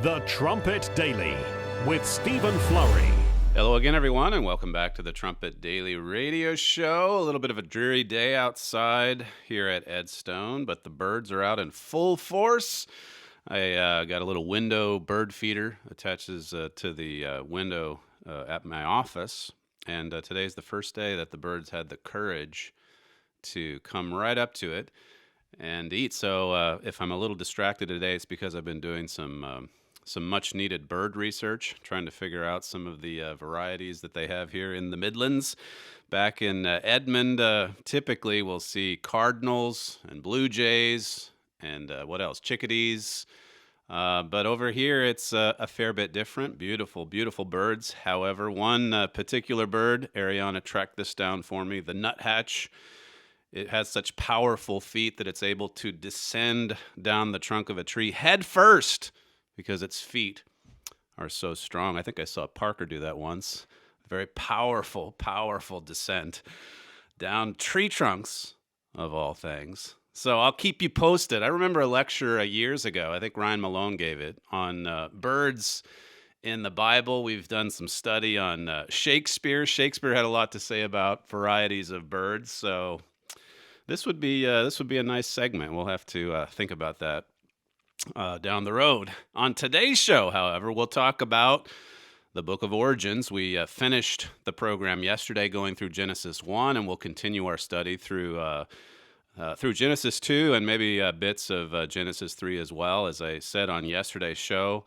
The Trumpet Daily with Stephen Flurry. Hello again, everyone, and welcome back to the Trumpet Daily radio show. A little bit of a dreary day outside here at Edstone, but the birds are out in full force. I got a little window bird feeder attaches to the window at my office, and today's the first day that the birds had the courage to come right up to it and eat. So if I'm a little distracted today, it's because I've been doing some much-needed bird research, trying to figure out some of the varieties that they have here in the Midlands. Back in Edmond, typically we'll see cardinals and blue jays and what else? Chickadees. But over here, it's a fair bit different. Beautiful, beautiful birds. However, one particular bird, Ariana tracked this down for me, the nuthatch. It has such powerful feet that it's able to descend down the trunk of a tree head first, because its feet are so strong. I think I saw Parker do that once. Very powerful, powerful descent down tree trunks, of all things. So I'll keep you posted. I remember a lecture years ago, I think Ryan Malone gave it, on birds in the Bible. We've done some study on Shakespeare. Shakespeare had a lot to say about varieties of birds. So this would be a nice segment. We'll have to think about that down the road. On today's show, however, we'll talk about the book of Origins. We finished the program yesterday going through Genesis 1, and we'll continue our study through Genesis 2 and maybe bits of Genesis 3 as well. As I said on yesterday's show,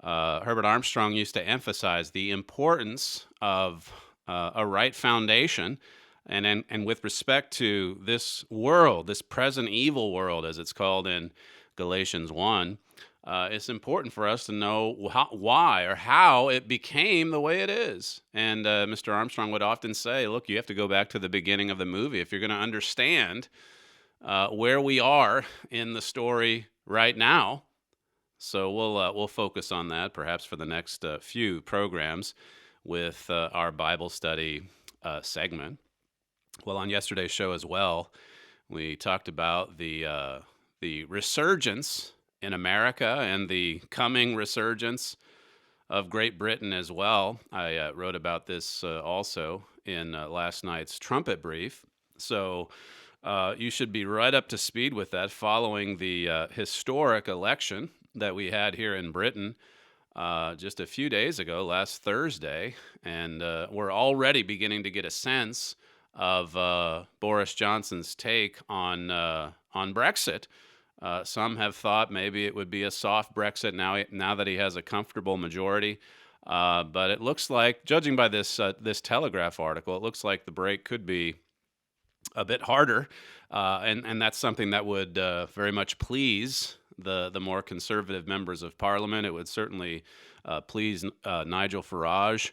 Herbert Armstrong used to emphasize the importance of a right foundation. And with respect to this world, this present evil world, as it's called in Galatians 1, it's important for us to know why or how it became the way it is. And Mr. Armstrong would often say, look, you have to go back to the beginning of the movie if you're going to understand where we are in the story right now. So we'll focus on that perhaps for the next few programs with our Bible study segment. Well, on yesterday's show as well, we talked about the resurgence in America and the coming resurgence of Great Britain as well. I wrote about this also in last night's Trumpet Brief. So you should be right up to speed with that following the historic election that we had here in Britain just a few days ago, last Thursday. And we're already beginning to get a sense of Boris Johnson's take on Brexit. Some have thought maybe it would be a soft Brexit now that he has a comfortable majority. But it looks like, judging by this Telegraph article, it looks like the break could be a bit harder. And that's something that would very much please the more conservative members of Parliament. It would certainly please Nigel Farage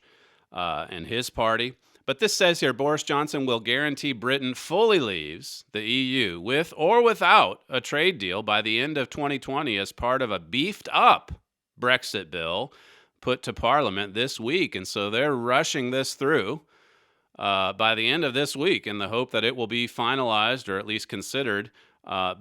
and his party. But this says here, Boris Johnson will guarantee Britain fully leaves the EU with or without a trade deal by the end of 2020 as part of a beefed-up Brexit bill put to Parliament this week. And so they're rushing this through by the end of this week in the hope that it will be finalized or at least considered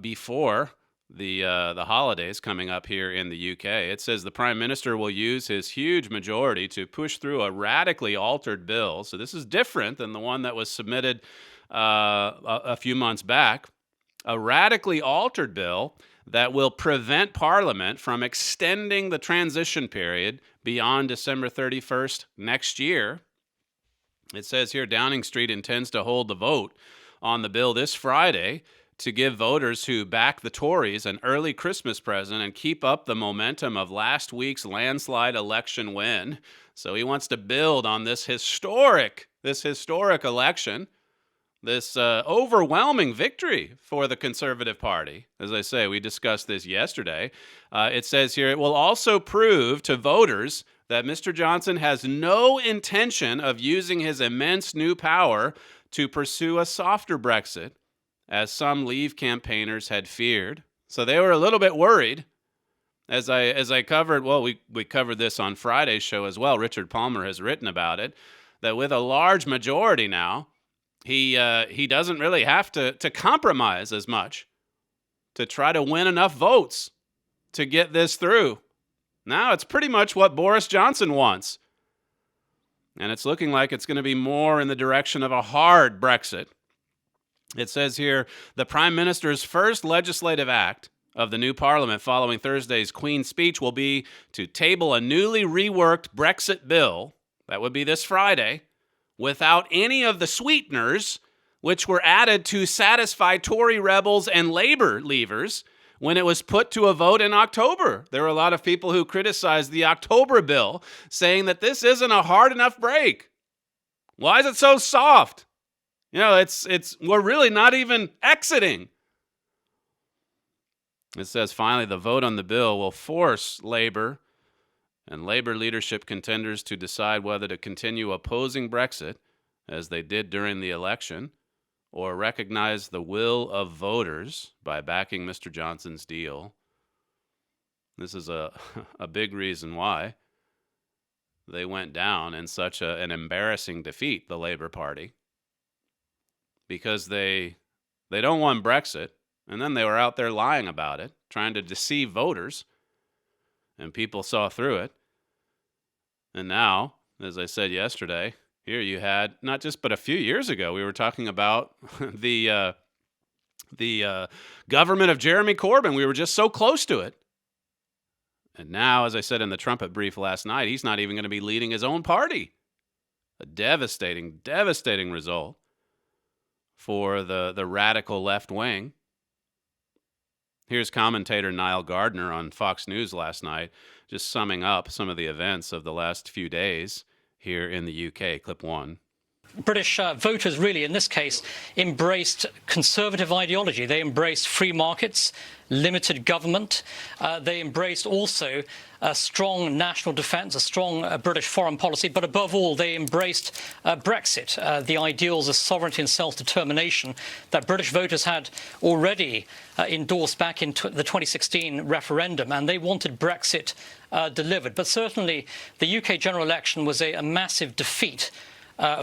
before the holidays coming up here in the UK. It says the Prime Minister will use his huge majority to push through a radically altered bill. So this is different than the one that was submitted a few months back. A radically altered bill that will prevent Parliament from extending the transition period beyond December 31st next year. It says here Downing Street intends to hold the vote on the bill this Friday to give voters who back the Tories an early Christmas present and keep up the momentum of last week's landslide election win. So he wants to build on this historic election, this overwhelming victory for the Conservative Party. As I say, we discussed this yesterday. It says here, it will also prove to voters that Mr. Johnson has no intention of using his immense new power to pursue a softer Brexit, as some Leave campaigners had feared. So they were a little bit worried. As I covered, well, we covered this on Friday's show as well. Richard Palmer has written about it, that with a large majority now, he doesn't really have to compromise as much to try to win enough votes to get this through. Now it's pretty much what Boris Johnson wants. And it's looking like it's going to be more in the direction of a hard Brexit. It says here, the Prime Minister's first legislative act of the new Parliament following Thursday's Queen's speech will be to table a newly reworked Brexit bill, that would be this Friday, without any of the sweeteners which were added to satisfy Tory rebels and Labour leavers when it was put to a vote in October. There were a lot of people who criticized the October bill, saying that this isn't a hard enough break. Why is it so soft? You know, we're really not even exiting. It says, finally, the vote on the bill will force Labour and Labour leadership contenders to decide whether to continue opposing Brexit, as they did during the election, or recognize the will of voters by backing Mr. Johnson's deal. This is a big reason why they went down in such an embarrassing defeat, the Labour Party, because they don't want Brexit, and then they were out there lying about it, trying to deceive voters, and people saw through it. And now, as I said yesterday, here you had, not just but a few years ago, we were talking about the government of Jeremy Corbyn. We were just so close to it. And now, as I said in the Trumpet brief last night, he's not even going to be leading his own party. A devastating, devastating result for the radical left wing. Here's commentator Niall Gardner on Fox News last night, just summing up some of the events of the last few days here in the UK. Clip 1. British voters really, in this case, embraced conservative ideology. They embraced free markets, limited government. They embraced also a strong national defence, a strong British foreign policy. But above all, they embraced Brexit, the ideals of sovereignty and self-determination that British voters had already endorsed back in the 2016 referendum. And they wanted Brexit delivered. But certainly the UK general election was a massive defeat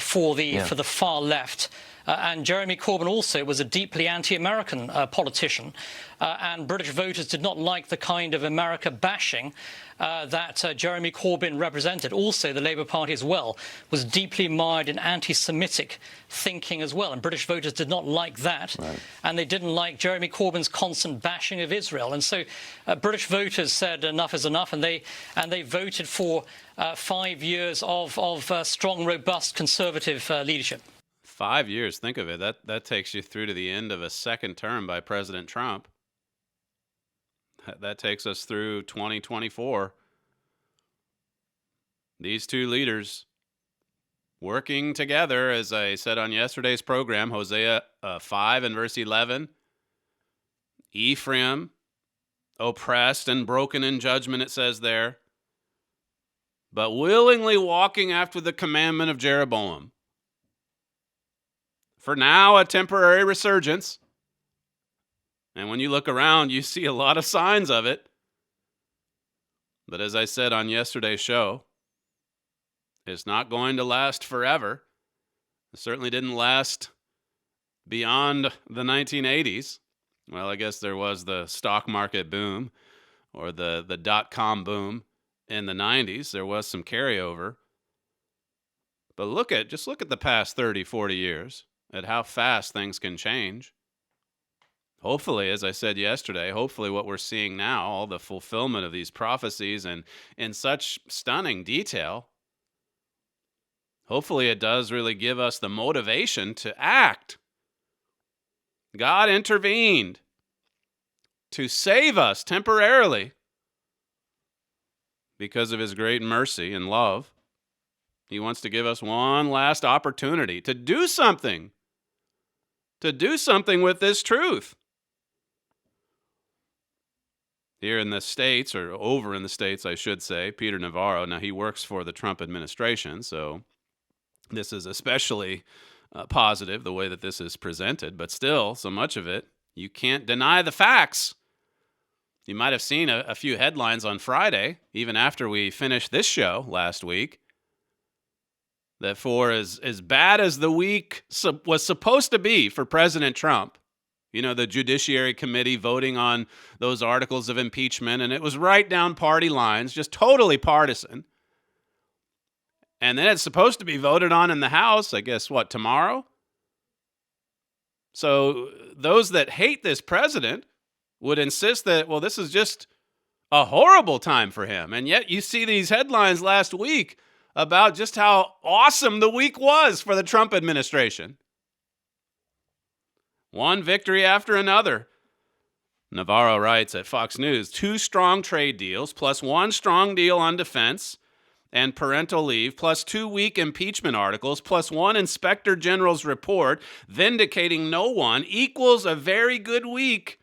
for the far left. And Jeremy Corbyn also was a deeply anti-American politician. And British voters did not like the kind of America bashing that Jeremy Corbyn represented. Also, the Labour Party as well was deeply mired in anti-Semitic thinking as well. And British voters did not like that. Right. And they didn't like Jeremy Corbyn's constant bashing of Israel. And so British voters said enough is enough. And they voted for 5 years of strong, robust conservative leadership. 5 years, think of it. That takes you through to the end of a second term by President Trump. That takes us through 2024. These two leaders working together, as I said on yesterday's program, Hosea 5 and verse 11. Ephraim, oppressed and broken in judgment, it says there, but willingly walking after the commandment of Jeroboam. For now, a temporary resurgence. And when you look around, you see a lot of signs of it. But as I said on yesterday's show, it's not going to last forever. It certainly didn't last beyond the 1980s. Well, I guess there was the stock market boom or the dot-com boom in the 90s. There was some carryover. But just look at the past 30, 40 years, at how fast things can change. Hopefully, as I said yesterday, hopefully what we're seeing now, all the fulfillment of these prophecies and in such stunning detail, hopefully it does really give us the motivation to act. God intervened to save us temporarily because of his great mercy and love. He wants to give us one last opportunity to do something with this truth. Here in the States, or over in the States, I should say, Peter Navarro, now he works for the Trump administration, so this is especially positive, the way that this is presented, but still, so much of it, you can't deny the facts. You might have seen a few headlines on Friday, even after we finished this show last week, that for as bad as the week was supposed to be for President Trump, You know, the Judiciary Committee voting on those articles of impeachment, and it was right down party lines, just totally partisan. And then it's supposed to be voted on in the House, I guess, tomorrow? So those that hate this president would insist that, well, this is just a horrible time for him. And yet you see these headlines last week about just how awesome the week was for the Trump administration. One victory after another. Navarro writes at Fox News, 2 strong trade deals plus 1 strong deal on defense and parental leave, plus 2 weak impeachment articles, plus 1 inspector general's report vindicating no one equals a very good week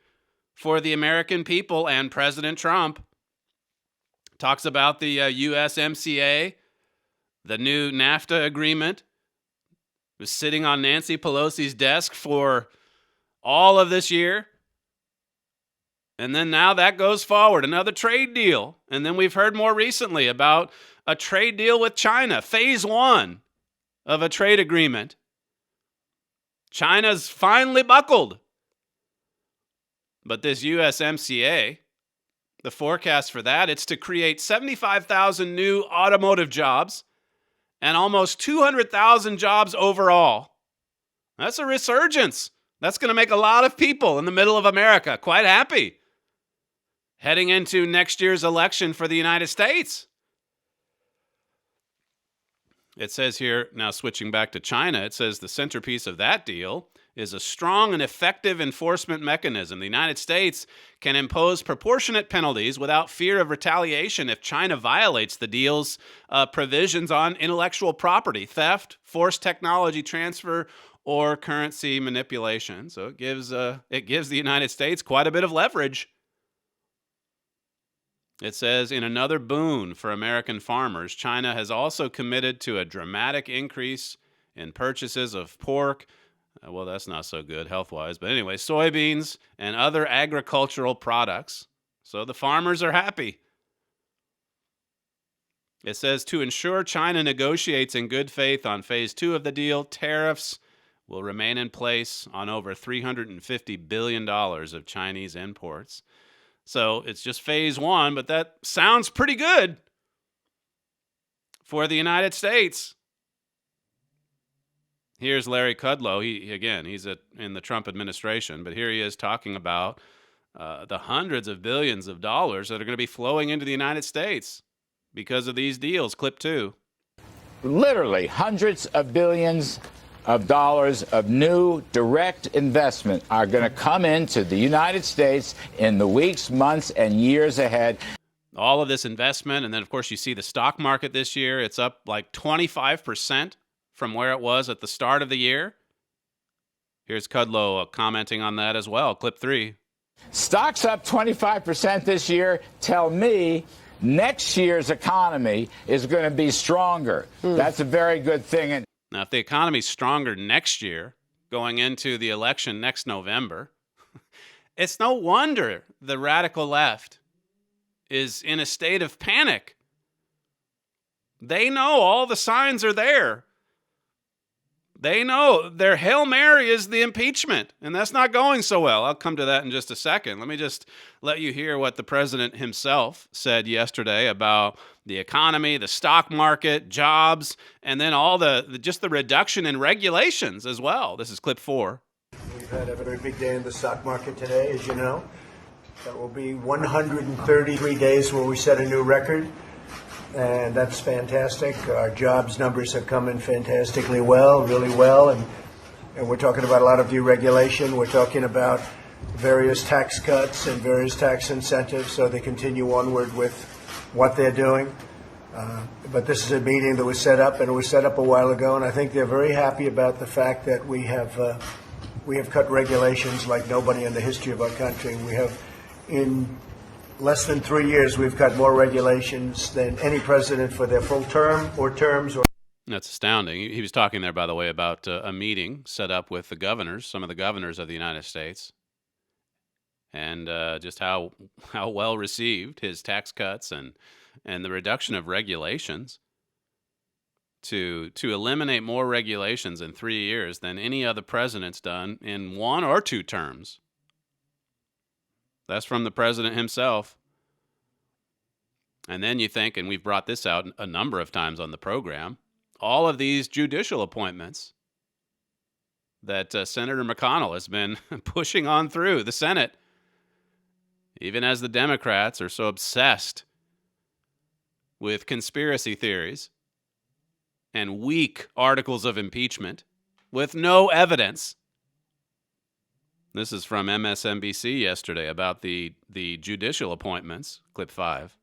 for the American people and President Trump. Talks about the USMCA, the new NAFTA agreement. It was sitting on Nancy Pelosi's desk for all of this year. And then now that goes forward, another trade deal. And then we've heard more recently about a trade deal with China, phase 1 of a trade agreement. China's finally buckled. But this USMCA, the forecast for that, it's to create 75,000 new automotive jobs and almost 200,000 jobs overall. That's a resurgence. That's going to make a lot of people in the middle of America quite happy heading into next year's election for the United States. It says here, now switching back to China, it says the centerpiece of that deal is a strong and effective enforcement mechanism. The United States can impose proportionate penalties without fear of retaliation if China violates the deal's provisions on intellectual property, theft, forced technology transfer, or currency manipulation. So it gives the United States quite a bit of leverage. It says, in another boon for American farmers, China has also committed to a dramatic increase in purchases of pork. Well, that's not so good health-wise. But anyway, soybeans and other agricultural products. So the farmers are happy. It says, to ensure China negotiates in good faith on phase 2 of the deal, tariffs will remain in place on over $350 billion of Chinese imports. So it's just phase 1, but that sounds pretty good for the United States. Here's Larry Kudlow. He's in the Trump administration, but here he is talking about the hundreds of billions of dollars that are going to be flowing into the United States because of these deals. Clip 2. Literally hundreds of billions of dollars of new direct investment are going to come into the United States in the weeks, months, and years ahead. All of this investment, and then, of course, you see the stock market this year. It's up like 25% from where it was at the start of the year. Here's Kudlow commenting on that as well. Clip 3. Stocks up 25% this year tell me next year's economy is going to be stronger. That's a very good thing. Now, if the economy's stronger next year, going into the election next November, it's no wonder the radical left is in a state of panic. They know all the signs are there. They know their Hail Mary is the impeachment, and that's not going so well. I'll come to that in just a second. Let me just let you hear what the president himself said yesterday about the economy, the stock market, jobs, and then all the reduction in regulations as well. This is clip 4. We've had a very big day in the stock market today, as you know. That will be 133 days where we set a new record, and that's fantastic. Our jobs numbers have come in fantastically well, really well, and we're talking about a lot of deregulation. We're talking about various tax cuts and various tax incentives, so they continue onward with what they're doing. But this is a meeting that was set up, and it was set up a while ago, and I think they're very happy about the fact that we have cut regulations like nobody in the history of our country. We have, in less than 3 years, we've cut more regulations than any president for their full term or terms. That's astounding. He was talking there, by the way, about a meeting set up with the governors, some of the governors of the United States, and just how well received his tax cuts and the reduction of regulations to eliminate more regulations in 3 years than any other president's done in 1 or 2 terms. That's from the president himself. And then you think, and we've brought this out a number of times on the program, all of these judicial appointments that Senator McConnell has been pushing on through the Senate, even as the Democrats are so obsessed with conspiracy theories and weak articles of impeachment with no evidence. This is from MSNBC yesterday about the judicial appointments, clip 5.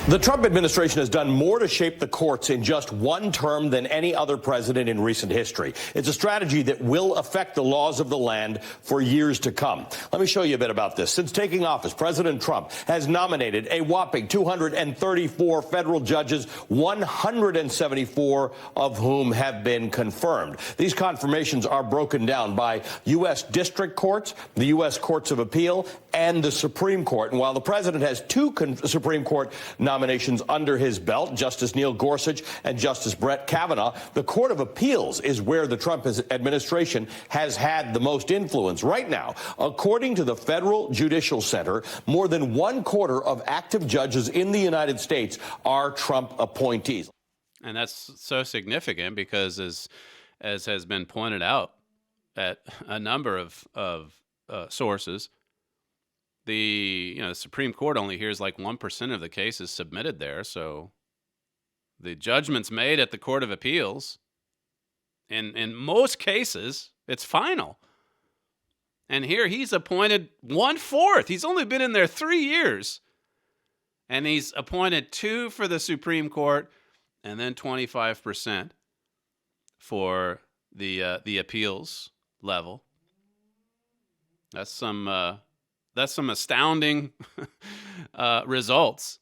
The Trump administration has done more to shape the courts in just one term than any other president in recent history. It's a strategy that will affect the laws of the land for years to come. Let me show you a bit about this. Since taking office, President Trump has nominated a whopping 234 federal judges, 174 of whom have been confirmed. These confirmations are broken down by U.S. district courts, the U.S. Courts of Appeal, and the Supreme Court. And while the president has two Supreme Court nominations under his belt, Justice Neil Gorsuch and Justice Brett Kavanaugh, the Court of Appeals is where the Trump administration has had the most influence. Right now, according to the Federal Judicial Center, more than 1/4 of active judges in the United States are Trump appointees. And that's so significant because, as has been pointed out at a number of sources, the Supreme Court only hears like 1% of the cases submitted there. So the judgments made at the Court of Appeals, in most cases, it's final. And here he's appointed 1/4. He's only been in there 3 years. And he's appointed 2 for the Supreme Court and then 25% for the appeals level. That's some astounding results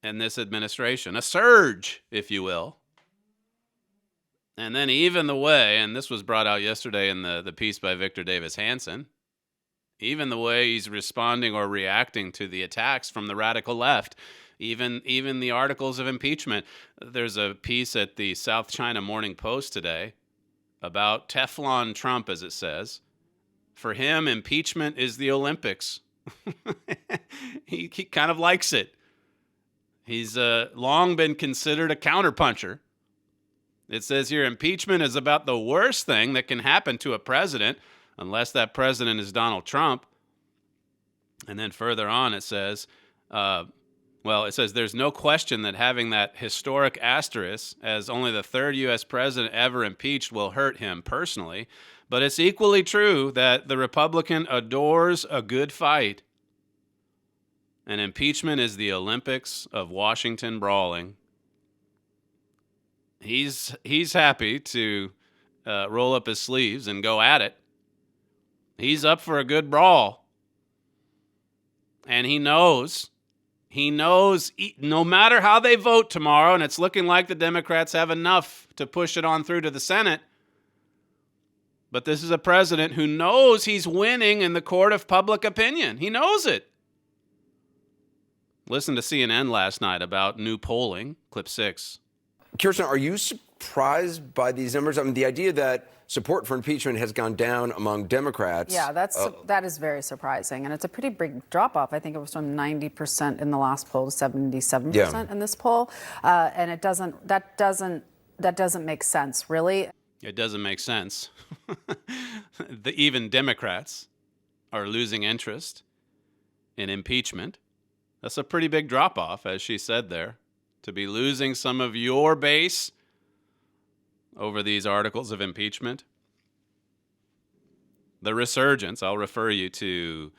in this administration. A surge, if you will. And then even the way, and this was brought out yesterday in the piece by Victor Davis Hanson, even the way he's responding or reacting to the attacks from the radical left, even the articles of impeachment. There's a piece at the South China Morning Post today about Teflon Trump, as it says. For him, impeachment is the Olympics. He kind of likes it. He's long been considered a counterpuncher. It says here, impeachment is about the worst thing that can happen to a president, unless that president is Donald Trump. And then further on, it says, there's no question that having that historic asterisk as only the third U.S. president ever impeached will hurt him personally. But it's equally true that the Republican adores a good fight. And impeachment is the Olympics of Washington brawling. He's happy to roll up his sleeves and go at it. He's up for a good brawl. And he knows no matter how they vote tomorrow, and it's looking like the Democrats have enough to push it on through to the Senate, but this is a president who knows he's winning in the court of public opinion. He knows it. Listen to CNN last night about new polling, clip 6. Kirsten, are you surprised by these numbers? I mean, the idea that support for impeachment has gone down among Democrats. Yeah, that is very surprising, and it's a pretty big drop-off. I think it was from 90% in the last poll to 77% in this poll, and that doesn't make sense, really. It doesn't make sense. Even Democrats are losing interest in impeachment. That's a pretty big drop-off, as she said there, to be losing some of your base over these articles of impeachment. The resurgence, I'll refer you to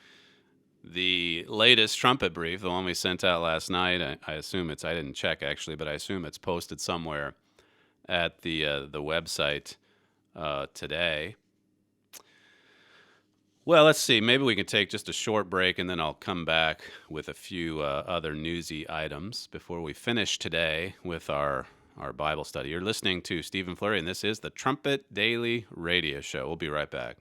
the latest trumpet brief, the one we sent out last night. I assume I didn't check actually, but I assume it's posted somewhere at the website today. Well, let's see. Maybe we can take just a short break, and then I'll come back with a few other newsy items before we finish today with our Bible study. You're listening to Stephen Flurry, and this is the Trumpet Daily Radio Show. We'll be right back.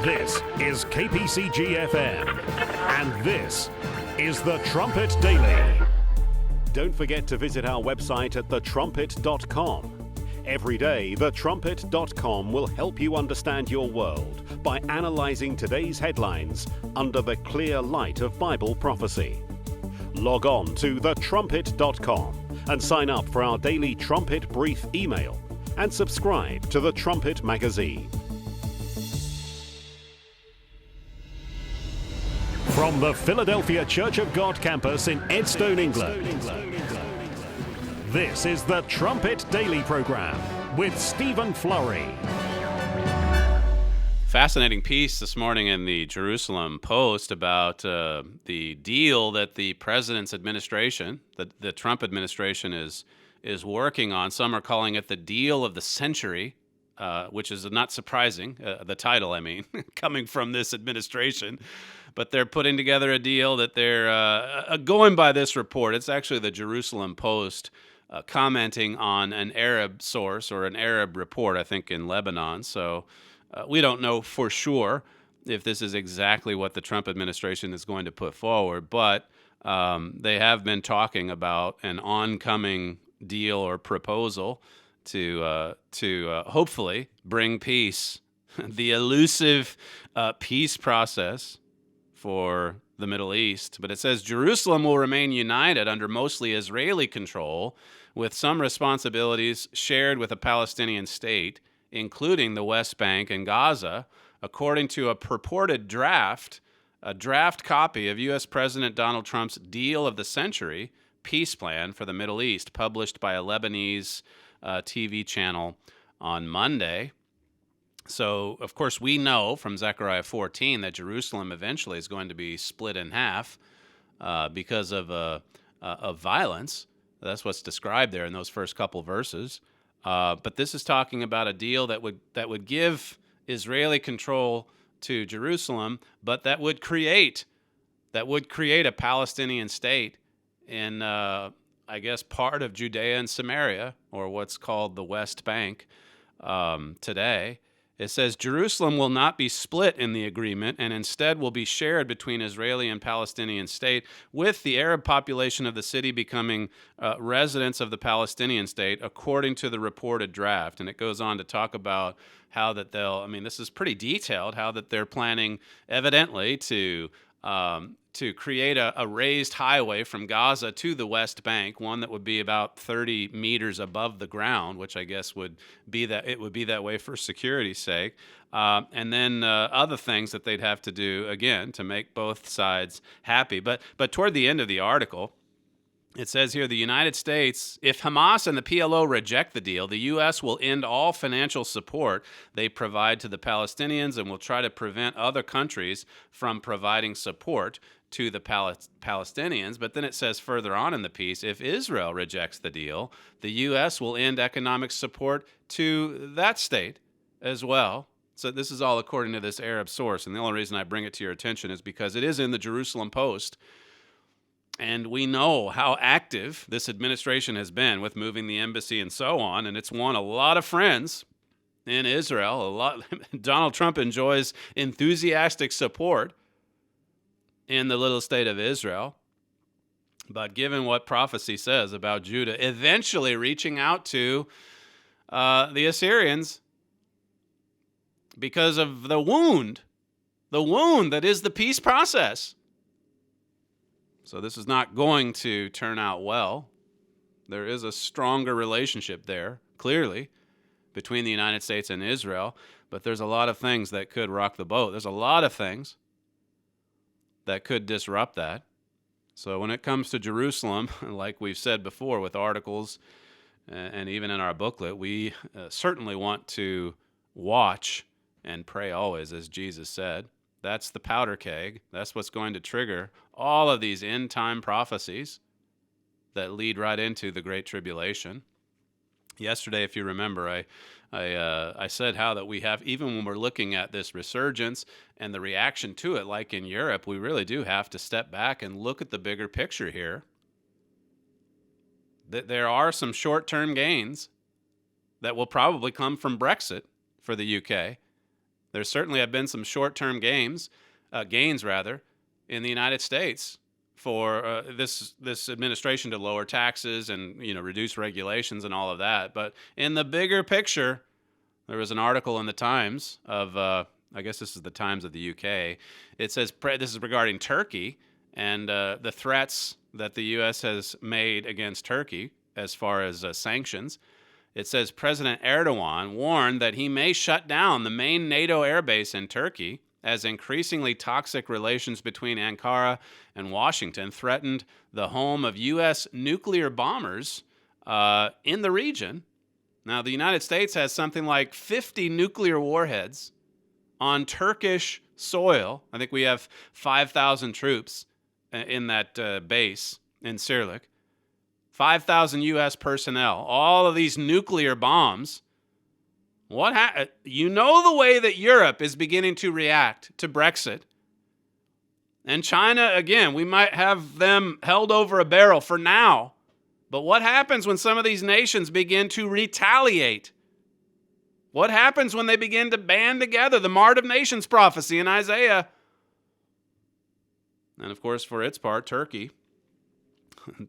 This is KPCG-FM, and this is the Trumpet Daily. Don't forget to visit our website at thetrumpet.com. Every day, thetrumpet.com will help you understand your world by analyzing today's headlines under the clear light of Bible prophecy. Log on to thetrumpet.com and sign up for our daily Trumpet Brief email and subscribe to the Trumpet magazine. From the Philadelphia Church of God campus in Edstone, England, this is the Trumpet Daily program with Stephen Flurry. Fascinating piece this morning in the Jerusalem Post about the deal that the president's administration, the Trump administration, is working on. Some are calling it the deal of the century, which is not surprising, the title, I mean, coming from this administration. But they're putting together a deal that they're going by this report. It's actually the Jerusalem Post commenting on an Arab source or an Arab report, I think, in Lebanon. So we don't know for sure if this is exactly what the Trump administration is going to put forward, but they have been talking about an oncoming deal or proposal to hopefully bring peace, the elusive peace process for the Middle East. But it says Jerusalem will remain united under mostly Israeli control, with some responsibilities shared with a Palestinian state, including the West Bank and Gaza, according to a purported draft copy of U.S. President Donald Trump's Deal of the Century peace plan for the Middle East, published by a Lebanese TV channel on Monday. So, of course, we know from Zechariah 14 that Jerusalem eventually is going to be split in half because of violence. That's what's described there in those first couple verses. But this is talking about a deal that would give Israeli control to Jerusalem, but that would create a Palestinian state in, I guess, part of Judea and Samaria, or what's called the West Bank today. It says Jerusalem will not be split in the agreement and instead will be shared between Israeli and Palestinian state, with the Arab population of the city becoming residents of the Palestinian state, according to the reported draft. And it goes on to talk about how that this is pretty detailed, how that they're planning evidently to create a raised highway from Gaza to the West Bank, one that would be about 30 meters above the ground, which I guess would be that way for security's sake. And then other things that they'd have to do, again, to make both sides happy. But toward the end of the article, it says here, the United States, if Hamas and the PLO reject the deal, the U.S. will end all financial support they provide to the Palestinians and will try to prevent other countries from providing support to the Palestinians. But then it says further on in the piece, if Israel rejects the deal, the U.S. will end economic support to that state as well. So this is all according to this Arab source. And the only reason I bring it to your attention is because it is in the Jerusalem Post. And we know how active this administration has been with moving the embassy and so on, and it's won a lot of friends in Israel. Donald Trump enjoys enthusiastic support in the little state of Israel. But given what prophecy says about Judah eventually reaching out to the Assyrians because of the wound that is the peace process. So this is not going to turn out well. There is a stronger relationship there, clearly, between the United States and Israel, but there's a lot of things that could rock the boat. There's a lot of things that could disrupt that. So when it comes to Jerusalem, like we've said before with articles and even in our booklet, we certainly want to watch and pray always, as Jesus said. That's the powder keg. That's what's going to trigger all of these end-time prophecies that lead right into the Great Tribulation. Yesterday, if you remember, I said how that we have, even when we're looking at this resurgence and the reaction to it, like in Europe, we really do have to step back and look at the bigger picture here. That there are some short-term gains that will probably come from Brexit for the UK. There certainly have been some short-term gains in the United States for this administration to lower taxes and reduce regulations and all of that. But in the bigger picture, there was an article in the Times of I guess this is the Times of the UK. It says this is regarding Turkey and the threats that the U.S. has made against Turkey as far as sanctions. It says President Erdogan warned that he may shut down the main NATO airbase in Turkey as increasingly toxic relations between Ankara and Washington threatened the home of U.S. nuclear bombers in the region. Now, the United States has something like 50 nuclear warheads on Turkish soil. I think we have 5,000 troops in that base in Incirlik. 5,000 U.S. personnel. All of these nuclear bombs. You know the way that Europe is beginning to react to Brexit. And China, again, we might have them held over a barrel for now. But what happens when some of these nations begin to retaliate? What happens when they begin to band together? The Mart of Nations prophecy in Isaiah. And of course, for its part, Turkey.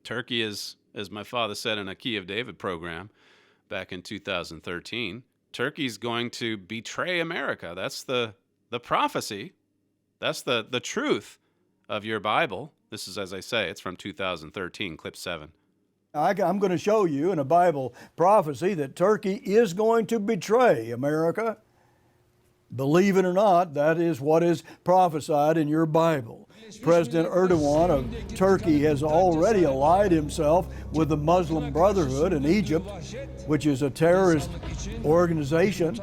Turkey is, as my father said in a Key of David program back in 2013, Turkey's going to betray America. That's the prophecy. That's the truth of your Bible. This is, as I say, it's from 2013, clip 7. I'm going to show you in a Bible prophecy that Turkey is going to betray America. Believe it or not, that is what is prophesied in your Bible. President Erdogan of Turkey has already allied himself with the Muslim Brotherhood in Egypt, which is a terrorist organization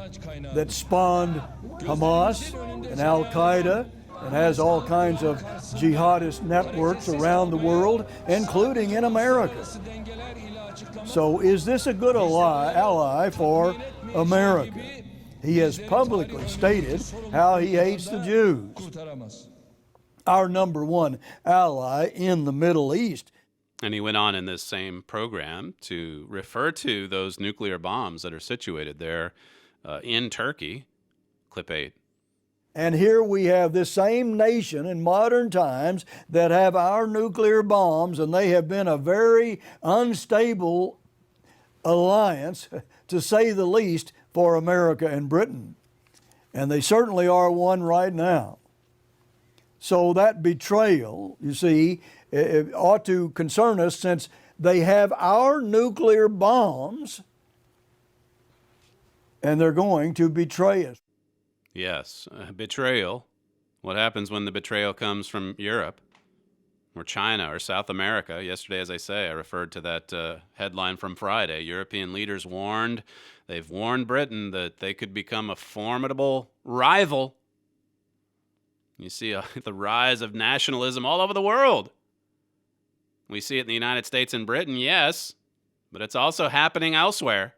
that spawned Hamas and Al-Qaeda and has all kinds of jihadist networks around the world, including in America. So is this a good ally for America? He has publicly stated how he hates the Jews, our number one ally in the Middle East. And he went on in this same program to refer to those nuclear bombs that are situated there in Turkey. Clip 8. And here we have this same nation in modern times that have our nuclear bombs, and they have been a very unstable alliance, to say the least, for America and Britain. And they certainly are one right now. So that betrayal, you see, it ought to concern us, since they have our nuclear bombs and they're going to betray us. Yes, betrayal. What happens when the betrayal comes from Europe or China or South America? Yesterday, as I say, I referred to that headline from Friday. European leaders they've warned Britain that they could become a formidable rival. You see the rise of nationalism all over the world. We see it in the United States and Britain, yes, but it's also happening elsewhere.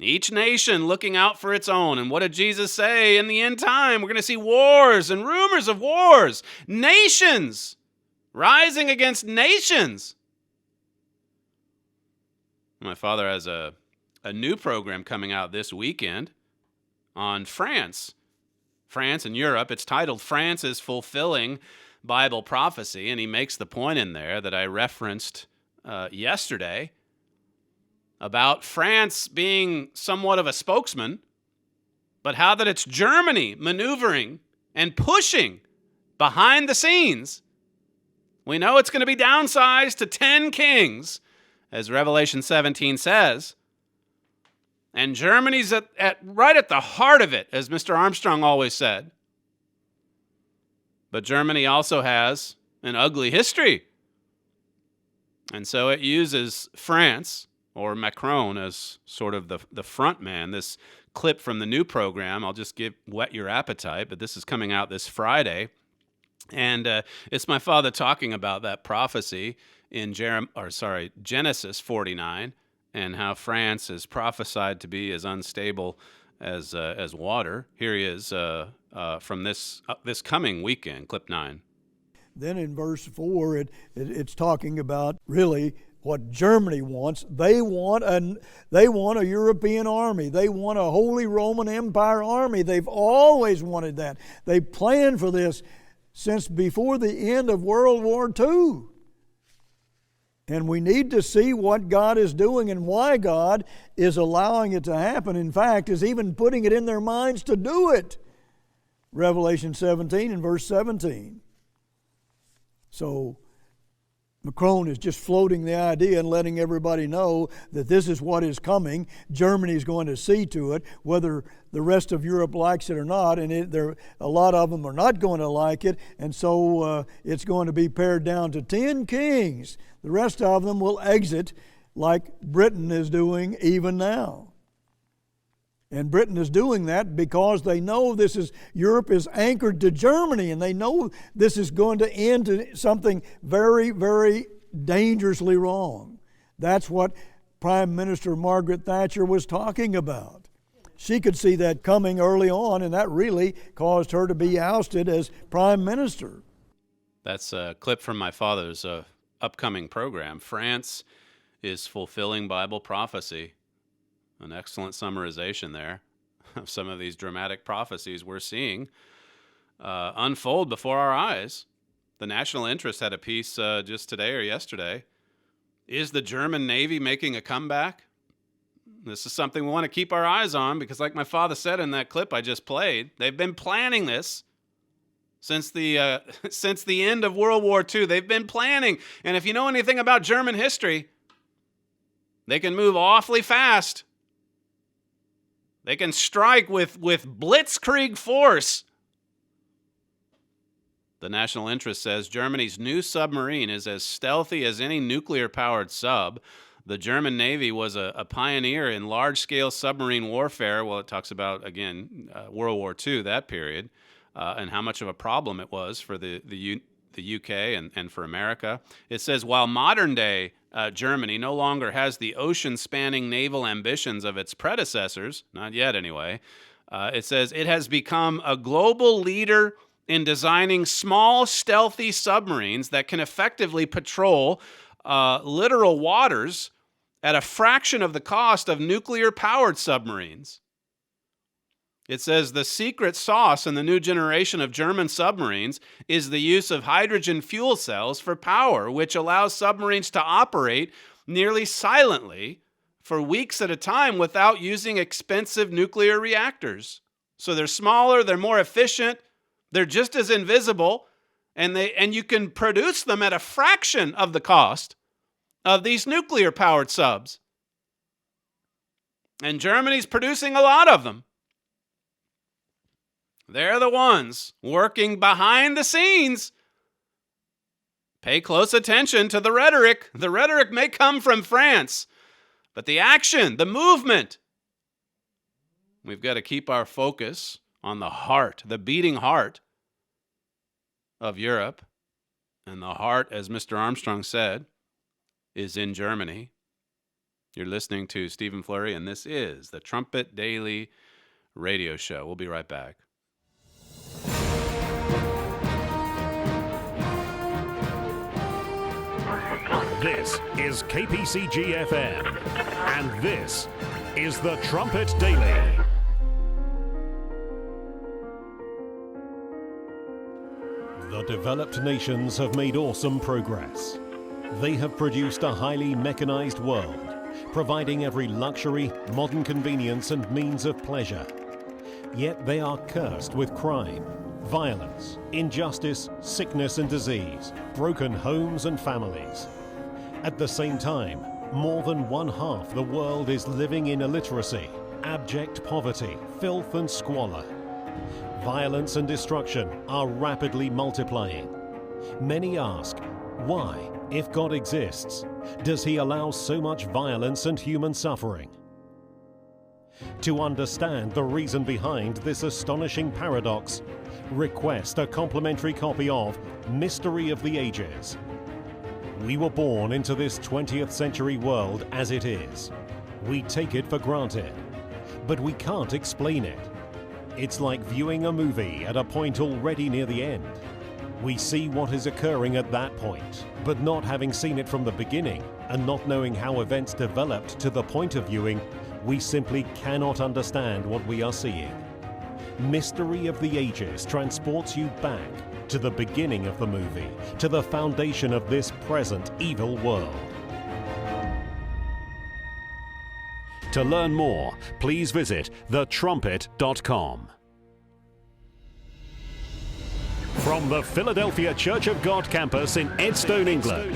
Each nation looking out for its own. And what did Jesus say? In the end time, we're going to see wars and rumors of wars. Nations rising against nations. My father has a new program coming out this weekend on France. France and Europe. It's titled France is Fulfilling Bible Prophecy. And he makes the point in there that I referenced yesterday about France being somewhat of a spokesman, but how that it's Germany maneuvering and pushing behind the scenes. We know it's going to be downsized to 10 kings, as Revelation 17 says. And Germany's right at the heart of it, as Mr. Armstrong always said. But Germany also has an ugly history. And so it uses France, or Macron, as sort of the front man. This clip from the new program, I'll just whet your appetite, but this is coming out this Friday. And it's my father talking about that prophecy in Genesis 49, and how France is prophesied to be as unstable as water. Here he is from this coming weekend, clip 9. Then in verse 4, it's talking about really what Germany wants. They want a European army. They want a Holy Roman Empire army. They've always wanted that. They planned for this since before the end of World War II. And we need to see what God is doing and why God is allowing it to happen. In fact, is even putting it in their minds to do it. Revelation 17 and verse 17. So Macron is just floating the idea and letting everybody know that this is what is coming. Germany is going to see to it, whether the rest of Europe likes it or not, and a lot of them are not going to like it, and so it's going to be pared down to 10 kings. The rest of them will exit like Britain is doing even now. And Britain is doing that because they know Europe is anchored to Germany, and they know this is going to end to something very, very dangerously wrong. That's what Prime Minister Margaret Thatcher was talking about. She could see that coming early on, and that really caused her to be ousted as Prime Minister. That's a clip from my father's upcoming program. France is fulfilling Bible prophecy. An excellent summarization there of some of these dramatic prophecies we're seeing unfold before our eyes. The National Interest had a piece just today or yesterday. Is the German Navy making a comeback? This is something we want to keep our eyes on because, like my father said in that clip I just played, they've been planning this since the end of World War II. They've been planning. And if you know anything about German history, they can move awfully fast. They can strike with blitzkrieg force. The National Interest says Germany's new submarine is as stealthy as any nuclear-powered sub. The German Navy was a pioneer in large-scale submarine warfare. Well, it talks about, again, World War II, that period, and how much of a problem it was for the UK and for America. It says, while modern-day Germany no longer has the ocean-spanning naval ambitions of its predecessors, not yet anyway, it says it has become a global leader in designing small, stealthy submarines that can effectively patrol littoral waters at a fraction of the cost of nuclear-powered submarines. It says the secret sauce in the new generation of German submarines is the use of hydrogen fuel cells for power, which allows submarines to operate nearly silently for weeks at a time without using expensive nuclear reactors. So they're smaller, they're more efficient, they're just as invisible, and you can produce them at a fraction of the cost of these nuclear-powered subs. And Germany's producing a lot of them. They're the ones working behind the scenes. Pay close attention to the rhetoric. The rhetoric may come from France, but the action, the movement, we've got to keep our focus on the heart, the beating heart of Europe. And the heart, as Mr. Armstrong said, is in Germany. You're listening to Stephen Flurry, and this is the Trumpet Daily radio show. We'll be right back. This is KPCG-FM, and this is the Trumpet Daily. The developed nations have made awesome progress. They have produced a highly mechanized world, providing every luxury, modern convenience, and means of pleasure. Yet they are cursed with crime, violence, injustice, sickness and disease, broken homes and families. At the same time, more than one-half the world is living in illiteracy, abject poverty, filth and squalor. Violence and destruction are rapidly multiplying. Many ask, why, if God exists, does he allow so much violence and human suffering? To understand the reason behind this astonishing paradox, request a complimentary copy of Mystery of the Ages. We were born into this 20th century world as it is. We take it for granted, but we can't explain it. It's like viewing a movie at a point already near the end. We see what is occurring at that point, but not having seen it from the beginning and not knowing how events developed to the point of viewing, we simply cannot understand what we are seeing. Mystery of the Ages transports you back to the beginning of the movie, to the foundation of this present evil world. To learn more, please visit thetrumpet.com. From the Philadelphia Church of God campus in Edstone, England,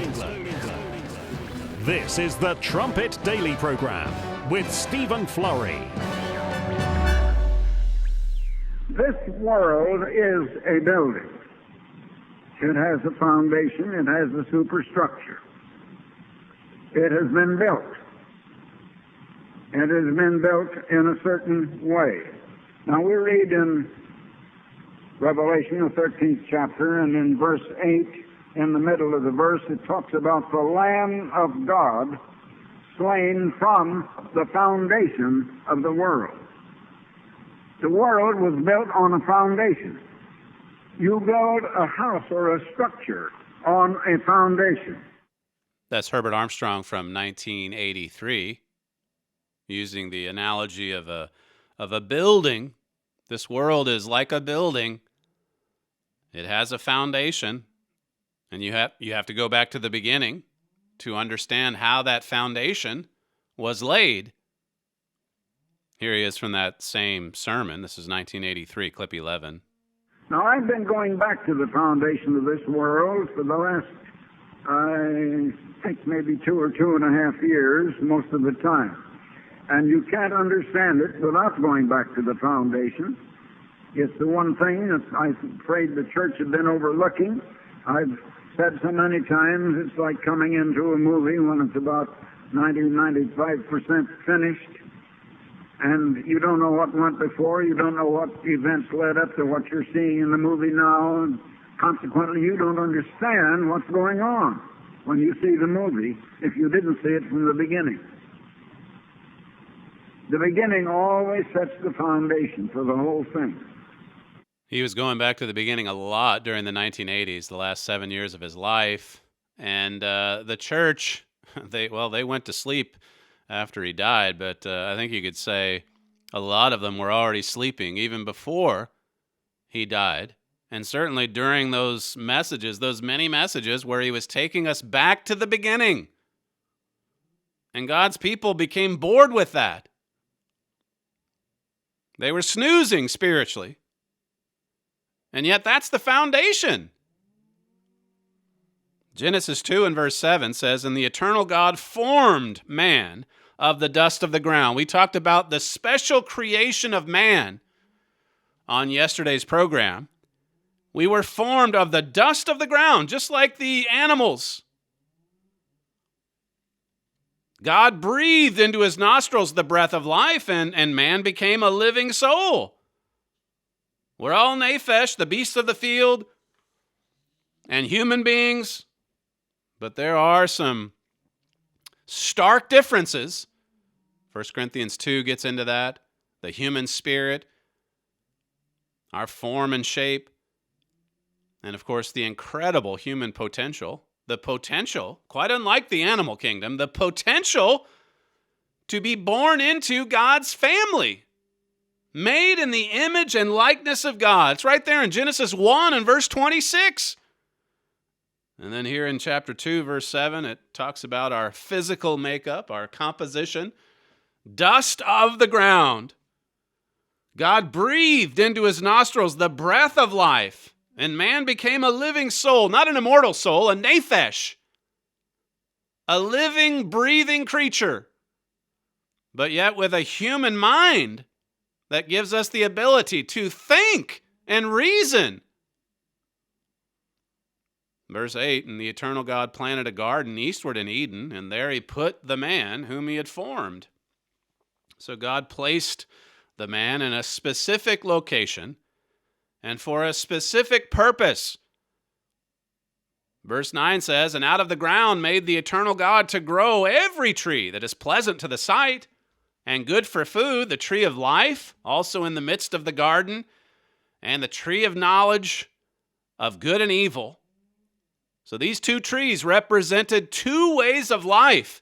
this is the Trumpet Daily program with Stephen Flurry. This world is a building. It has a foundation, it has a superstructure. It has been built. It has been built in a certain way. Now we read in Revelation, the 13th chapter, and in verse 8, in the middle of the verse, it talks about the Lamb of God slain from the foundation of the world. The world was built on a foundation. You build a house or a structure on a foundation. That's Herbert Armstrong from 1983, using the analogy of a building. This world is like a building. It has a foundation, and you have to go back to the beginning to understand how that foundation was laid. Here he is from that same sermon. This is 1983, clip 11. Now, I've been going back to the foundation of this world for the last, I think, maybe 2 or 2.5 years, most of the time. And you can't understand it without going back to the foundation. It's the one thing that I'm afraid the church has been overlooking. I've said so many times, it's like coming into a movie when it's about 90-95% finished, and you don't know what went before, you don't know what events led up to what you're seeing in the movie now, and consequently you don't understand what's going on when you see the movie if you didn't see it from the beginning. The beginning always sets the foundation for the whole thing. He was going back to the beginning a lot during the 1980s, the last 7 years of his life. And the church, they went to sleep after he died, but I think you could say a lot of them were already sleeping even before he died. And certainly during those messages, those many messages where he was taking us back to the beginning. And God's people became bored with that. They were snoozing spiritually. And yet that's the foundation. Genesis 2 and verse 7 says, "And the eternal God formed man of the dust of the ground." We talked about the special creation of man on yesterday's program. We were formed of the dust of the ground, just like the animals. God breathed into his nostrils the breath of life, and man became a living soul. We're all nephesh, the beasts of the field, and human beings, but there are some stark differences. 1 Corinthians 2 gets into that. The human spirit, our form and shape, and of course the incredible human potential. The potential, quite unlike the animal kingdom, the potential to be born into God's family. Made in the image and likeness of God. It's right there in Genesis 1 and verse 26. And then here in chapter 2, verse 7, it talks about our physical makeup, our composition. Dust of the ground. God breathed into his nostrils the breath of life, and man became a living soul, not an immortal soul, a nephesh. A living, breathing creature, but yet with a human mind that gives us the ability to think and reason. Verse 8, "And the eternal God planted a garden eastward in Eden, and there he put the man whom he had formed." So God placed the man in a specific location and for a specific purpose. Verse 9 says, "And out of the ground made the eternal God to grow every tree that is pleasant to the sight and good for food, the tree of life, also in the midst of the garden, and the tree of knowledge of good and evil." So these two trees represented two ways of life.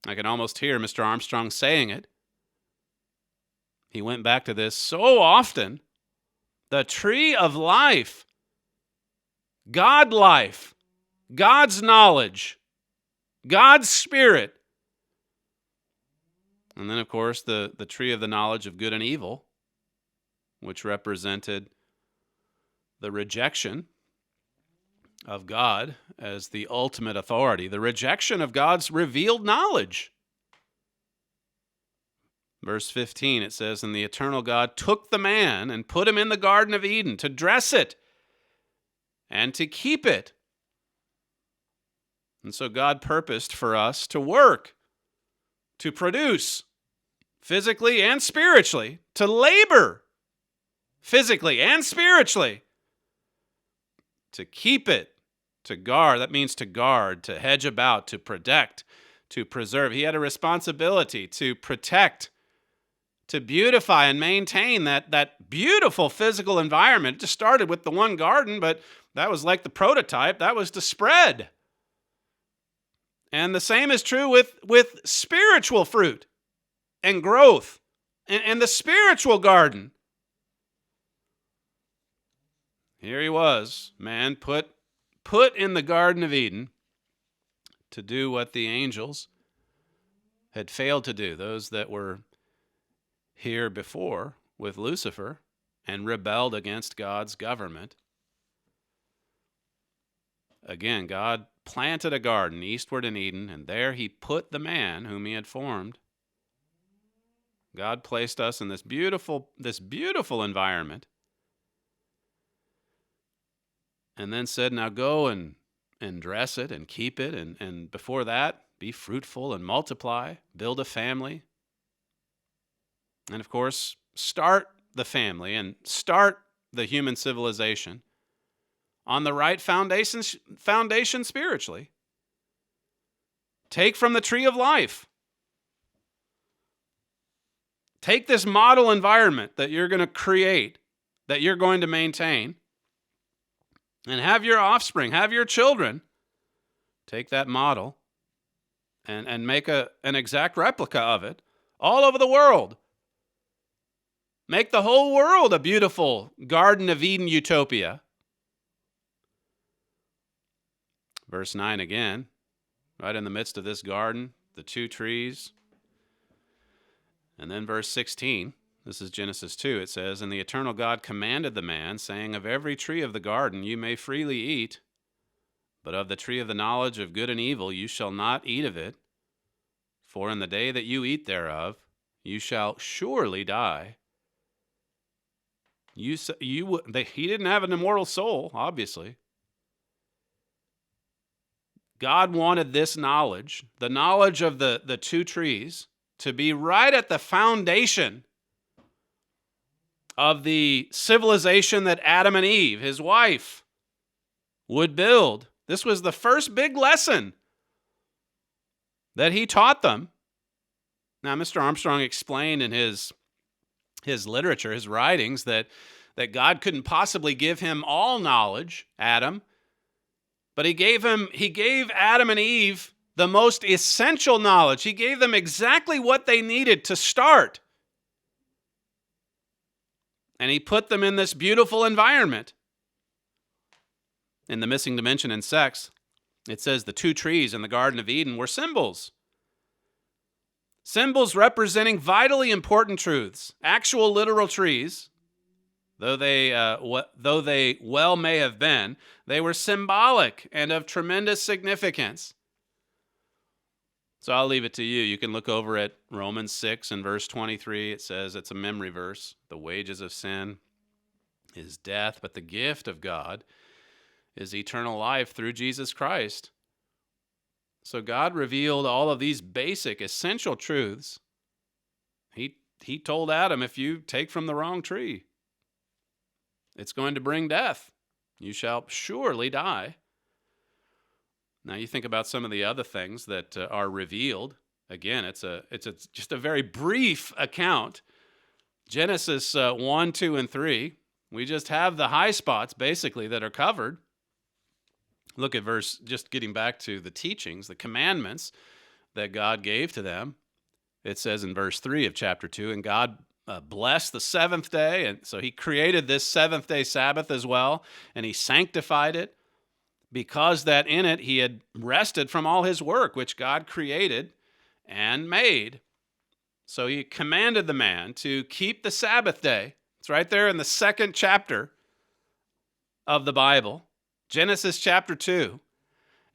I can almost hear Mr. Armstrong saying it. He went back to this so often The tree of life. God life. God's knowledge. God's spirit. And then, of course, the tree of the knowledge of good and evil, which represented the rejection of God as the ultimate authority, the rejection of God's revealed knowledge. Verse 15, it says, "And the eternal God took the man and put him in the Garden of Eden to dress it and to keep it." And so God purposed for us to work, to produce, physically and spiritually, to labor, physically and spiritually, to keep it, to guard. That means to guard, to hedge about, to protect, to preserve. He had a responsibility to protect, to beautify and maintain that beautiful physical environment. It just started with the one garden, but that was like the prototype. That was to spread. And the same is true with spiritual fruit and growth and the spiritual garden. Here he was, man, put in the Garden of Eden to do what the angels had failed to do, those that were here before with Lucifer and rebelled against God's government. Again, God planted a garden eastward in Eden, and there he put the man whom he had formed. God placed us in this beautiful environment, and then said, now go and dress it and keep it, and before that, be fruitful and multiply, build a family, and of course, start the family and start the human civilization on the right foundation spiritually. Take from the tree of life. Take this model environment that you're going to create, that you're going to maintain, and have your offspring, have your children take that model and make an exact replica of it all over the world. Make the whole world a beautiful Garden of Eden utopia. Verse 9 again, right in the midst of this garden, the two trees. And then verse 16, this is Genesis 2, it says, "And the eternal God commanded the man, saying, Of every tree of the garden you may freely eat, but of the tree of the knowledge of good and evil you shall not eat of it. For in the day that you eat thereof, you shall surely die." He didn't have an immortal soul, obviously. God wanted this knowledge, the knowledge of the two trees, to be right at the foundation of the civilization that Adam and Eve, his wife, would build. This was the first big lesson that he taught them. Now, Mr. Armstrong explained in his literature, his writings, that God couldn't possibly give him all knowledge, Adam, but he gave Adam and Eve the most essential knowledge. He gave them exactly what they needed to start. And he put them in this beautiful environment. In the missing dimension in sex, it says the two trees in the Garden of Eden were symbols. Symbols representing vitally important truths. Actual literal trees, though they well may have been, they were symbolic and of tremendous significance. So I'll leave it to you. You can look over at Romans 6 and verse 23. It says, it's a memory verse, "The wages of sin is death, but the gift of God is eternal life through Jesus Christ." So God revealed all of these basic, essential truths. He told Adam, if you take from the wrong tree, it's going to bring death. You shall surely die. Now you think about some of the other things that are revealed. Again, it's just a very brief account. Genesis 1, 2, and 3. We just have the high spots, basically, that are covered. Look at just getting back to the teachings, the commandments that God gave to them. It says in verse 3 of chapter 2, "And God blessed the seventh day, and so he created this seventh-day Sabbath as well, and he sanctified it because that in it he had rested from all his work, which God created and made. So he commanded the man to keep the Sabbath day. It's right there in the second chapter of the Bible, Genesis chapter 2.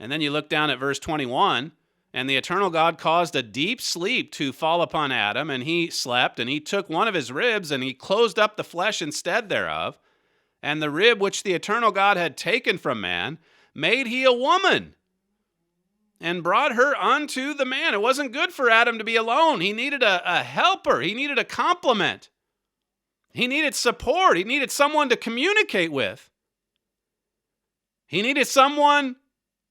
And then you look down at verse 21, and the eternal God caused a deep sleep to fall upon Adam, and he slept, and he took one of his ribs, and he closed up the flesh instead thereof. And the rib which the eternal God had taken from man made he a woman, and brought her unto the man. It wasn't good for Adam to be alone. He needed a helper. He needed a complement. He needed support. He needed someone to communicate with. He needed someone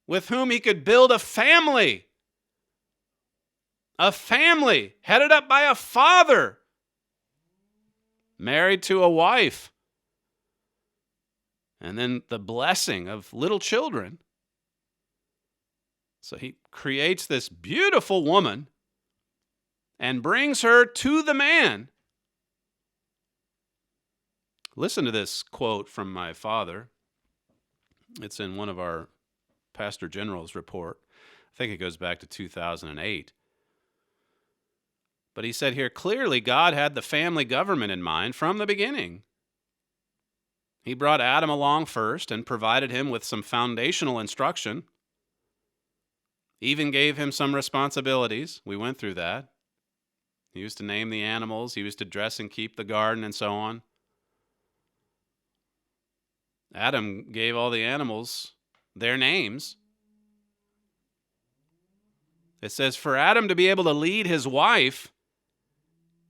with whom he could build a family. A family headed up by a father, married to a wife, and then the blessing of little children. So he creates this beautiful woman and brings her to the man. Listen to this quote from my father. It's in one of our Pastor General's report. I think it goes back to 2008. But he said here, clearly God had the family government in mind from the beginning. He brought Adam along first and provided him with some foundational instruction. He even gave him some responsibilities. We went through that. He used to name the animals. He used to dress and keep the garden and so on. Adam gave all the animals their names. It says, for Adam to be able to lead his wife,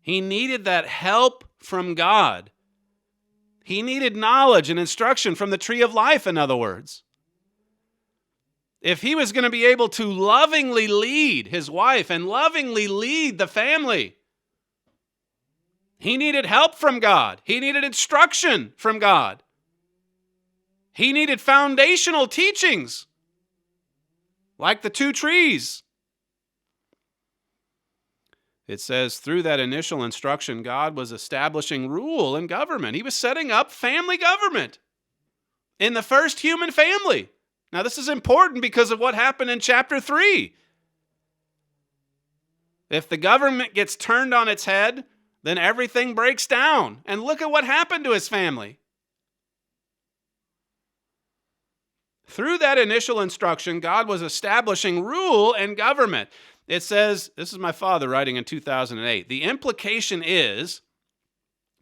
he needed that help from God. He needed knowledge and instruction from the tree of life, in other words. If he was going to be able to lovingly lead his wife and lovingly lead the family, he needed help from God. He needed instruction from God. He needed foundational teachings, like the two trees. It says, through that initial instruction, God was establishing rule and government. He was setting up family government in the first human family. Now, this is important because of what happened in chapter 3. If the government gets turned on its head, then everything breaks down. And look at what happened to his family. Through that initial instruction, God was establishing rule and government. It says, this is my father writing in 2008, the implication is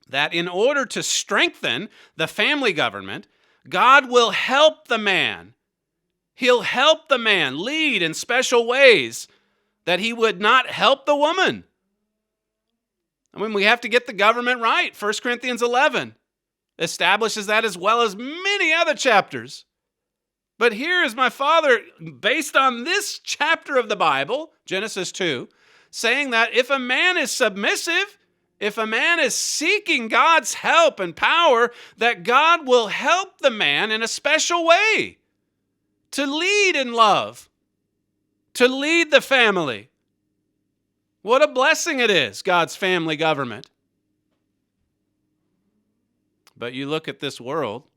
that in order to strengthen the family government, God will help the man. He'll help the man lead in special ways that he would not help the woman. I mean, we have to get the government right. 1 Corinthians 11 establishes that, as well as many other chapters. But here is my father, based on this chapter of the Bible, Genesis 2, saying that if a man is submissive, if a man is seeking God's help and power, that God will help the man in a special way to lead in love, to lead the family. What a blessing it is, God's family government. But you look at this world,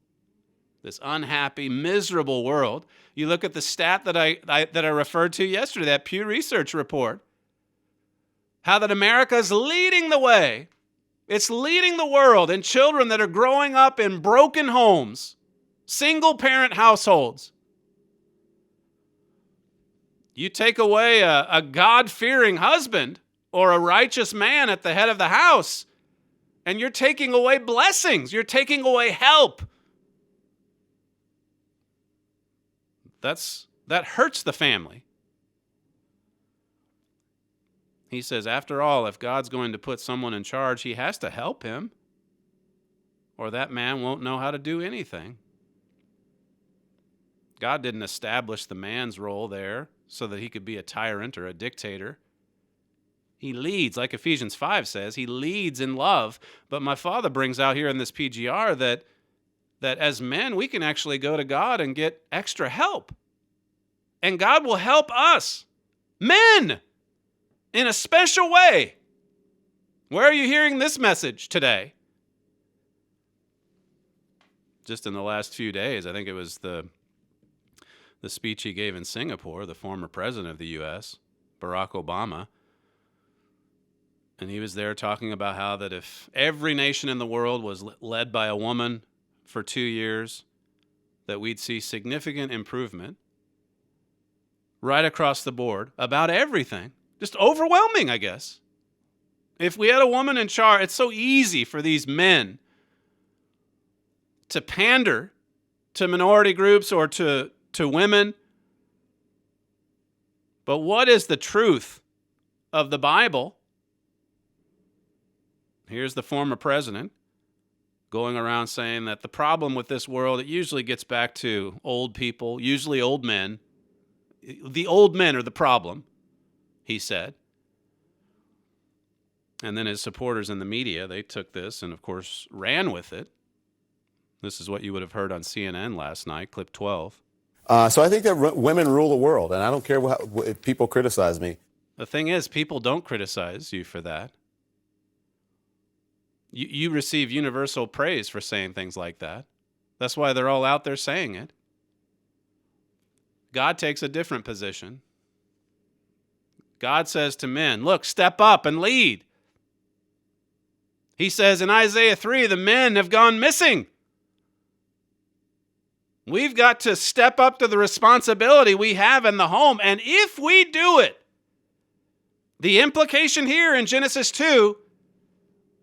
this unhappy, miserable world. You look at the stat that I referred to yesterday, that Pew Research report, how that America is leading the way. It's leading the world in children that are growing up in broken homes, single-parent households. You take away a God-fearing husband or a righteous man at the head of the house, and you're taking away blessings. You're taking away help. That hurts the family. He says, after all, if God's going to put someone in charge, he has to help him, or that man won't know how to do anything. God didn't establish the man's role there so that he could be a tyrant or a dictator. He leads, like Ephesians 5 says, he leads in love. But my father brings out here in this PGR that as men, we can actually go to God and get extra help. And God will help us, men, in a special way. Where are you hearing this message today? Just in the last few days, I think it was the speech he gave in Singapore, the former president of the U.S., Barack Obama. And he was there talking about how that if every nation in the world was led by a woman for 2 years, that we'd see significant improvement right across the board about everything. Just overwhelming, I guess. If we had a woman in charge, it's so easy for these men to pander to minority groups or to women. But what is the truth of the Bible? Here's the former president going around saying that the problem with this world, it usually gets back to old people, usually old men. The old men are the problem, he said. And then his supporters in the media, they took this and, of course, ran with it. This is what you would have heard on CNN last night, clip 12. So I think that women rule the world, and I don't care if people criticize me. The thing is, people don't criticize you for that. You receive universal praise for saying things like that. That's why they're all out there saying it. God takes a different position. God says to men, look, step up and lead. He says in Isaiah 3, the men have gone missing. We've got to step up to the responsibility we have in the home. And if we do it, the implication here in Genesis 2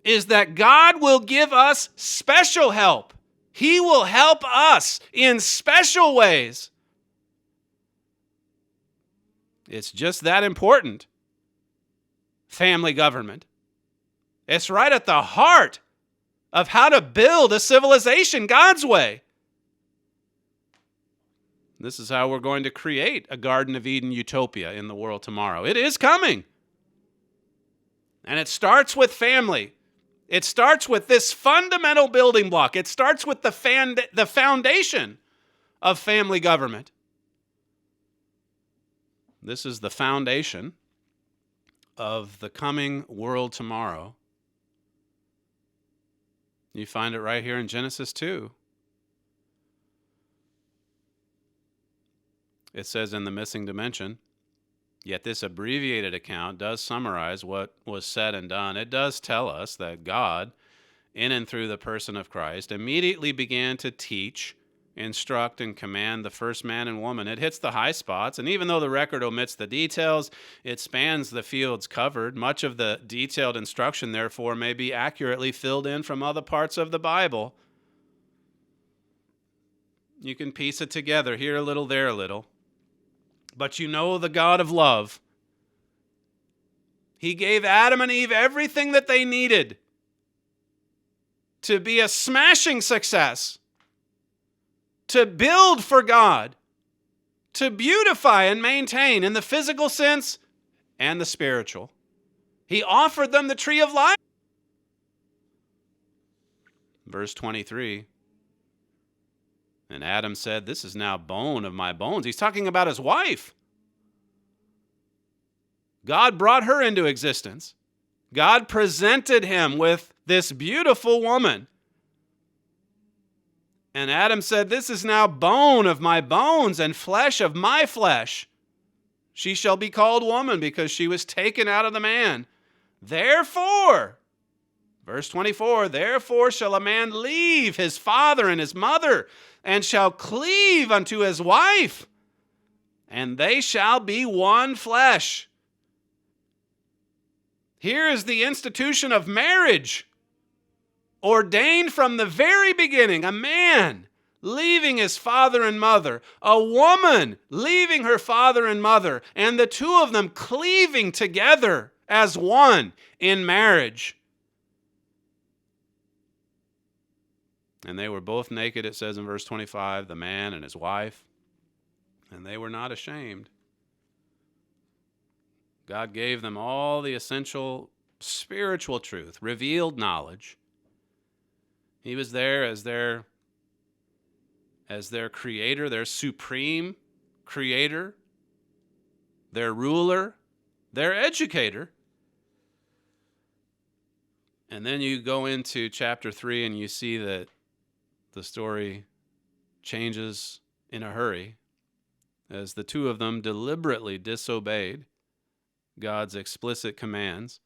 is that God will give us special help. He will help us in special ways. It's just that important. Family government. It's right at the heart of how to build a civilization God's way. This is how we're going to create a Garden of Eden utopia in the world tomorrow. It is coming. And it starts with family. It starts with this fundamental building block. It starts with the foundation of family government. This is the foundation of the coming world tomorrow. You find it right here in Genesis 2. It says in the missing dimension, yet this abbreviated account does summarize what was said and done. It does tell us that God, in and through the person of Christ, immediately began to teach, instruct, and command the first man and woman. It hits the high spots, and even though the record omits the details, it spans the fields covered. Much of the detailed instruction, therefore, may be accurately filled in from other parts of the Bible. You can piece it together, here a little, there a little. But you know the God of love. He gave Adam and Eve everything that they needed to be a smashing success, to build for God, to beautify and maintain in the physical sense and the spiritual. He offered them the tree of life. Verse 23. And Adam said, this is now bone of my bones. He's talking about his wife. God brought her into existence. God presented him with this beautiful woman. And Adam said, this is now bone of my bones and flesh of my flesh. She shall be called woman because she was taken out of the man. Therefore, verse 24, therefore shall a man leave his father and his mother, and shall cleave unto his wife, and they shall be one flesh. Here is the institution of marriage, ordained from the very beginning. A man leaving his father and mother, a woman leaving her father and mother, and the two of them cleaving together as one in marriage. And they were both naked, it says in verse 25, the man and his wife, and they were not ashamed. God gave them all the essential spiritual truth, revealed knowledge. He was there as their creator, their supreme creator, their ruler, their educator. And then you go into chapter 3 and you see that the story changes in a hurry as the two of them deliberately disobeyed God's explicit commands.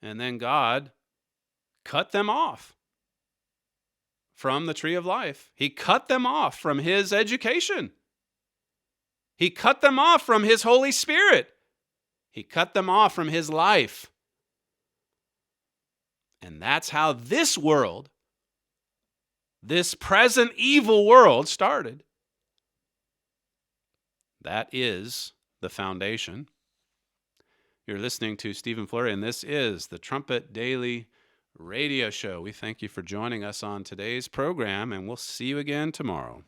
And then God cut them off from the tree of life. He cut them off from his education. He cut them off from his Holy Spirit. He cut them off from his life. And that's how this world, this present evil world, started. That is the foundation. You're listening to Stephen Flurry, and this is the Trumpet Daily Radio Show. We thank you for joining us on today's program, and we'll see you again tomorrow.